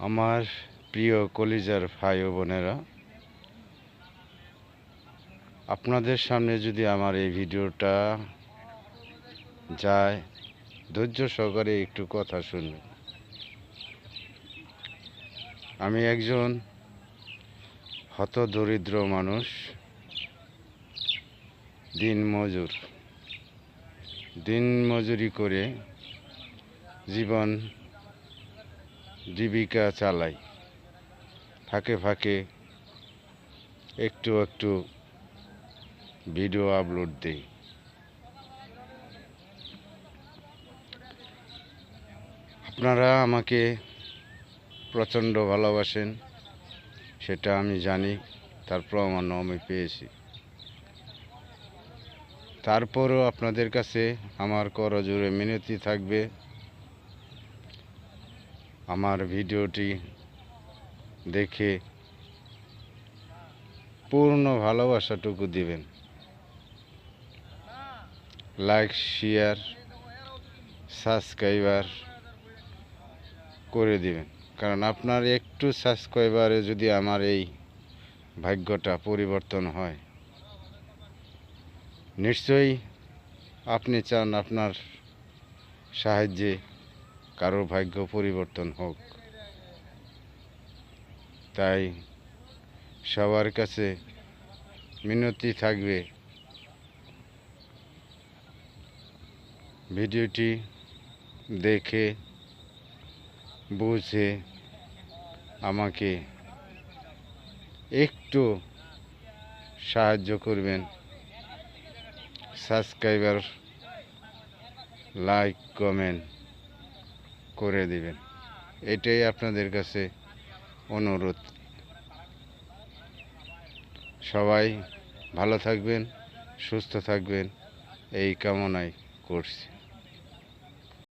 আমার প্রিয় কলিজার ভাই ও বোনেরা, আপনাদের সামনে যদি আমার এই ভিডিওটা যায়, ধৈর্য সহকারে একটু কথা শুনবেন। আমি একজন হতদরিদ্র মানুষ, দিনমজুরি করে জীবিকা চালাই। ফাঁকে ফাঁকে একটু একটু ভিডিও আপলোড দিই। আপনারা আমাকে প্রচণ্ড ভালোবাসেন, সেটা আমি জানি, তার প্রমাণও আমি পেয়েছি। তারপরও আপনাদের কাছে আমার করজোড়ে মিনতি থাকবে, আমার ভিডিওটি দেখে পূর্ণ ভালোবাসাটুকু দিবেন, লাইক, শেয়ার, সাবস্ক্রাইবার করে দিবেন। কারণ আপনার একটু সাবস্ক্রাইবারে যদি আমার এই ভাগ্যটা পরিবর্তন হয়, নিশ্চয়ই আপনি চান আপনার সাহায্যে কারো ভাগ্য পরিবর্তন হোক। তাই সবার কাছে মিনতি থাকবে, ভিডিওটি দেখে বুঝে আমাকে একটু সাহায্য করবেন, সাবস্ক্রাইবার, লাইক, কমেন্ট করে দিবেন। এটাই আপনাদের কাছে অনুরোধ। সবাই ভালো থাকবেন, সুস্থ থাকবেন, এই কামনাই করছি।